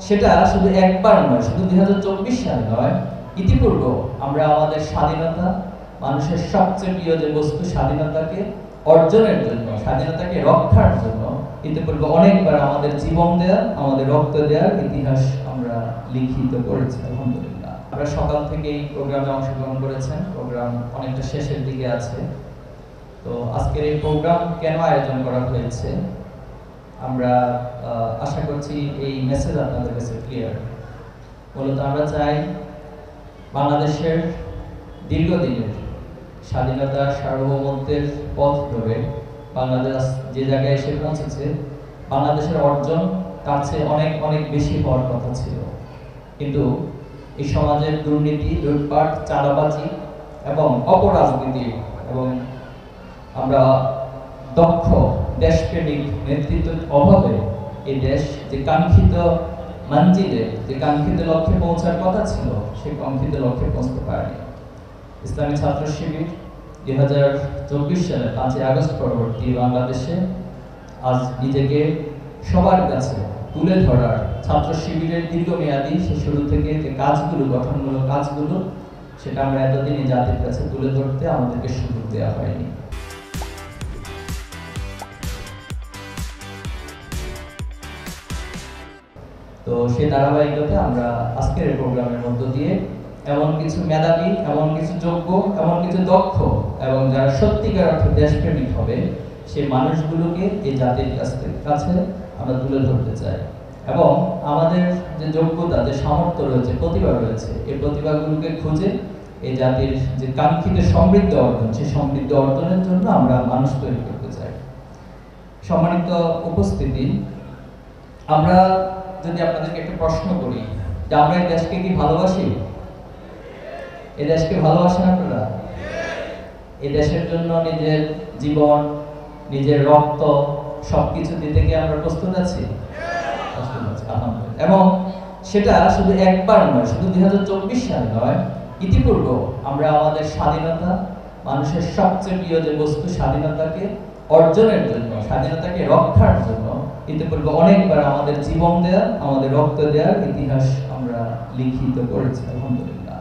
সেটা শুধু একবার নয়, শুধু 2024 সালে নয়, ইতিপূর্বে আমরা আমাদের স্বাধীনতা, মানুষের সবচেয়ে প্রিয় যে বস্তু স্বাধীনতাকে অর্জনের জন্য, স্বাধীনতাকে রক্ষার জন্য ইতিপূর্বে অনেকবার আমাদের জীবন দেয়া, আমাদের রক্ত দেওয়ার ইতিহাস আমরা লিখিত করেছি। আলহামদুলিল্লাহ, আমরা সকাল থেকেই প্রোগ্রামে অংশগ্রহণ করেছেন। প্রোগ্রাম অনেকটা শেষের দিকে আছে। তো আজকের এই প্রোগ্রাম কেন আয়োজন করা হয়েছে, আমরা আশা করছি এই মেসেজ আপনাদের কাছে ক্লিয়ার। মূলত আমরা চাই বাংলাদেশের দীর্ঘদিনের স্বাধীনতা, সার্বভৌমত্বের পথ ধরে বাংলাদেশ যে জায়গায় এসে পৌঁছেছে, বাংলাদেশের অর্জন তার চেয়ে অনেক অনেক বেশি হওয়ার কথা ছিল। কিন্তু এই সমাজের দুর্নীতি, লুটপাট, চাঁদাবাজি এবং অপরাজনীতি এবং আমরা দক্ষ দেশপ্রেমিক নেতৃত্বের অভাবে এই দেশ যে কাঙ্ক্ষিত মঞ্জিলে, যে কাঙ্ক্ষিত লক্ষ্যে পৌঁছার কথা ছিল, সেই কাঙ্ক্ষিত লক্ষ্যে পৌঁছতে পারেনি। ইসলামী ছাত্র শিবির 2024 সালে 5ই আগস্ট পরবর্তী বাংলাদেশে আজ নিজেকে সবার কাছে তুলে ধরার, ছাত্র শিবিরের দীর্ঘমেয়াদী সে শুরু থেকে যে কাজগুলো, গঠনমূলক কাজগুলো, সেটা আমরা এতদিনই জাতির কাছে তুলে ধরতে আমাদেরকে সুযোগ দেওয়া হয়নি। তো সেই ধারাবাহিকতায় আমরা আজকের প্রোগ্রামের মধ্য দিয়ে এমন কিছু মেধাবী, এমন কিছু যোগ্য, এমন কিছু দক্ষ এবং যারা সত্যিকার অর্থে দেশপ্রেমিক হবে, সেই মানুষগুলোকে এই জাতির কাছে আমরা তুলে ধরতে চাই। এবং আমাদের যে যোগ্যতা, যে সামর্থ্য রয়েছে, প্রতিভা রয়েছে, এই প্রতিভাগুলোকে খুঁজে এই জাতির যে কাঙ্ক্ষিত সমৃদ্ধ অর্জন, সেই সমৃদ্ধ অর্জনের জন্য আমরা মানুষ তৈরি করতে চাই। সম্মানিত উপস্থিতি, আমরা যদি আপনাদেরকে একটা প্রশ্ন করি যে আমরা এই দেশকে কি ভালোবাসি? এই দেশকে ভালোবাসেন আপনারা? এই দেশের জন্য নিজের জীবন, নিজের রক্ত সবকিছু দিতে কি আমরা প্রস্তুত আছি? এবং সেটা শুধু একবার নয়, শুধু 2024 সালে নয়, ইতিপূর্বে আমরা আমাদের স্বাধীনতা, মানুষের সবচেয়ে প্রিয় যে বস্তু স্বাধীনতাকে অর্জনের জন্য, স্বাধীনতাকে রক্ষার জন্য ইতিপূর্বে অনেকবার আমাদের জীবন দেয়া, আমাদের রক্ত দেওয়ার ইতিহাস আমরা লিখিত করেছি। আলহামদুলিল্লাহ,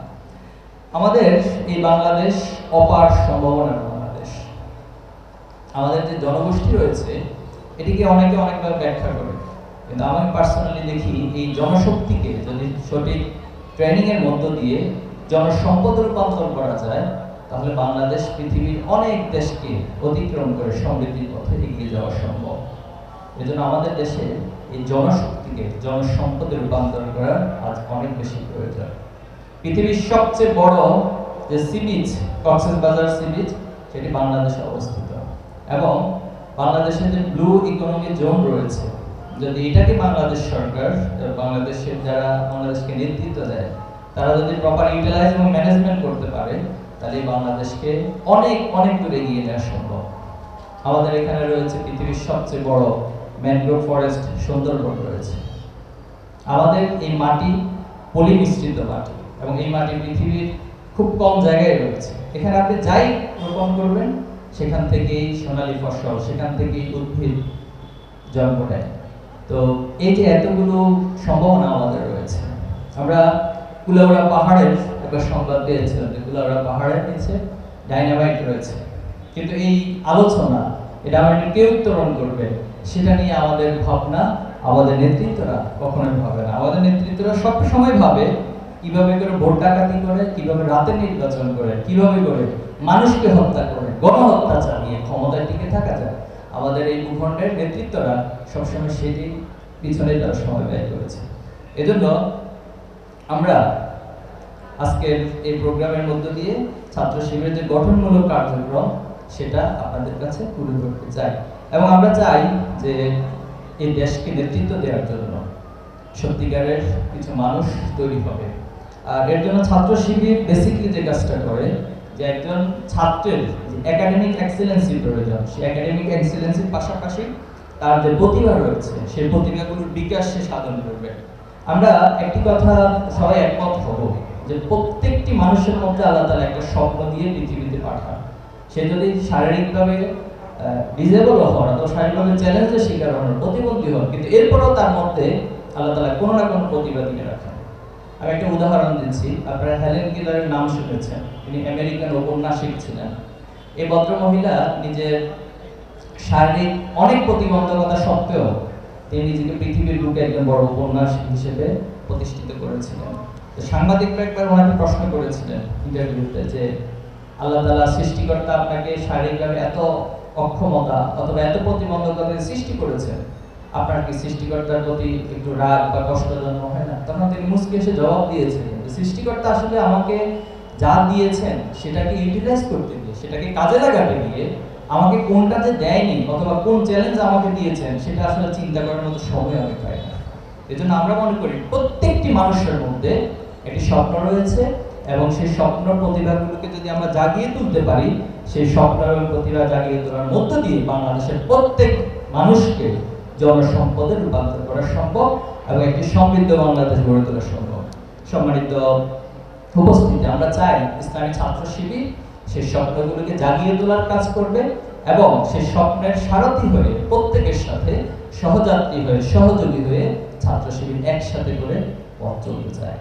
আমাদের এই বাংলাদেশ অপার সম্ভাবনার বাংলাদেশ। আমাদের যে জনগোষ্ঠী রয়েছে, এটিকে অনেকে অনেকভাবে ব্যাখ্যা করে, কিন্তু আমি পার্সোনালি দেখি এই জনশক্তিকে যদি সঠিক ট্রেনিং এর মধ্য দিয়ে জনসম্পদে রূপান্তর করা যায়, তাহলে বাংলাদেশ পৃথিবীর অনেক দেশকে অতিক্রম করে সমৃদ্ধির পথে এগিয়ে যাওয়া সম্ভব। এজন্য আমাদের দেশে এই জনশক্তিকে জনসম্পদে রূপান্তর করার আজ অনেক বেশি প্রয়োজন। পৃথিবীর সবচেয়ে বড় যে sea beach, Cox's Bazar sea beach, সেটি বাংলাদেশে অবস্থিত। এবং বাংলাদেশে যে ব্লু ইকোনমি জোন রয়েছে, যদি এটাকে বাংলাদেশ সরকার, বাংলাদেশের যারা বাংলাদেশকে নেতৃত্ব দেয়, তারা যদি প্রপার ইউটিলাইজ এবং ম্যানেজমেন্ট করতে পারে, তাহলে বাংলাদেশকে অনেক অনেক দূরে এগিয়ে নেওয়া সম্ভব। আমাদের এখানে রয়েছে পৃথিবীর সবচেয়ে বড় ম্যানগ্রোভ ফরেস্ট, সুন্দরবন রয়েছে। আমাদের এই মাটি পলি মিশ্রিত মাটি, এবং এই মাটি পৃথিবীর খুব কম জায়গায় রয়েছে। এখানে আপনি যাই রোপণ করবেন, সেখান থেকেই সোনালী ফসল, সেখান থেকেই উদ্ভিদ জন্ম নেয়। তো এই যে এতগুলো সম্ভাবনা আমাদের রয়েছে, আমরা কুলাউড়া পাহাড়ের একটা সংবাদ পেয়েছিলাম যে কুলাউড়া পাহাড়ের নিচে ডাইনামাইট রয়েছে, কিন্তু এই আলোচনা, এটা আমাদের কে উত্তরণ করবে, সেটা নিয়ে আমাদের ভাবনা, আমাদের নেতৃত্বরা কখনোই ভাবে না। আমাদের নেতৃত্বরা সবসময় ভাবে কিভাবে করে ভোট ডাকাতি করে, কিভাবে রাতে নির্বাচন করে, কিভাবে করে মানুষকে হত্যা করে, গণহত্যা চালিয়ে ক্ষমতায় টিকে থাকা যায়। আমাদের এই ভূখণ্ডের নেতৃত্বরা সবসময় সেটি পিছনে তারা সময় ব্যয় করেছে। এজন্য আমরা আজকের এই প্রোগ্রামের মধ্য দিয়ে ছাত্র শিবিরের যে গঠনমূলক কার্যক্রম, সেটা আপনাদের কাছে তুলে ধরতে চাই। এবং আমরা চাই যে এই দেশকে নেতৃত্ব দেওয়ার জন্য সত্যিকারের কিছু মানুষ তৈরি হবে। আর এর জন্য ছাত্র শিবির বেসিক্যালি যে কাজটা করে, যে একজন ছাত্রের একাডেমিক এক্সেলেন্সি প্রয়োজন, সেই একাডেমিক এক্সেলেন্সির পাশাপাশি তার যে প্রতিভা রয়েছে, সেই প্রতিভাগুলোর বিকাশ সে সাধন করবে। আমরা একটি কথা সবাই একমত হব যে প্রত্যেকটি মানুষের মধ্যে আল্লাহ তাআলা একটা স্বপ্ন দিয়ে পৃথিবীতে পাঠান। সে যদি শারীরিকভাবে ডিজেবল হওয়ার অথবা শারীরিকভাবে চ্যালেঞ্জের শিকার হওয়ার, প্রতিবন্ধী হওয়ার, কিন্তু এরপরেও তার মধ্যে আল্লাহ তাআলা কোনো না কোনো প্রতিভা দিয়ে রাখেন। আমি একটা উদাহরণ দিচ্ছি, আপনারা হেলেন কেলারের নাম শুনেছেন, তিনি আমেরিকান ঔপন্যাসিক ছিলেন। এই ভদ্রমহিলা নিজের শারীরিক অনেক প্রতিবন্ধকতা সত্ত্বেও তিনি নিজেকে পৃথিবীর বুকে একজন বড় উপন্যাসিক হিসেবে প্রতিষ্ঠিত করেছিলেন। তো সাংবাদিকরা একবার ওনাকে প্রশ্ন করেছিলেন ইন্টারভিউতে যে আল্লাহ তাআলা সৃষ্টিকর্তা আপনাকে শারীরিকভাবে এত অক্ষমতা অথবা এত প্রতিবন্ধকতা সৃষ্টি করেছেন, আপনার কি সৃষ্টিকর্তার প্রতি একটু রাগ বা কষ্ট জন্ম হয় না? তখন তিনি মুচকি এসে জবাব দিয়েছিলেন, সৃষ্টিকর্তা আসলে আমাকে যা দিয়েছেন সেটাকে ইউটিলাইজ করতে গিয়ে, সেটাকে কাজে লাগাতে গিয়ে আমাকে কোনটা যে দেয়নি অথবা কোন চ্যালেঞ্জ আমাকে দিয়েছেন সেটা আসলে চিন্তা করার মতো সময় আমি পাই না। এজন্য আমরা মনে করি প্রত্যেকটি মানুষের মধ্যে একটি স্বপ্ন রয়েছে এবং সেই স্বপ্ন প্রতিভাগুলোকে যদি আমরা জাগিয়ে তুলতে পারি, সেই স্বপ্ন এবং প্রতিভা জাগিয়ে তোলার মধ্য দিয়ে বাংলাদেশের প্রত্যেক মানুষকে জনসম্পদে রূপান্তর করা সম্ভব এবং একটি সমৃদ্ধ বাংলাদেশ গড়ে তোলা সম্ভব। সম্মানিত উপস্থিতি, আমরা চাই ইসলামী ছাত্র শিবির সেই স্বপ্নগুলোকে জাগিয়ে তোলার কাজ করবে এবং সেই স্বপ্নের সারথি হয়ে প্রত্যেকের সাথে সহযাত্রী হয়ে সহযোগী হয়ে ছাত্র শিবির একসাথে করে পথ চলতে চায়।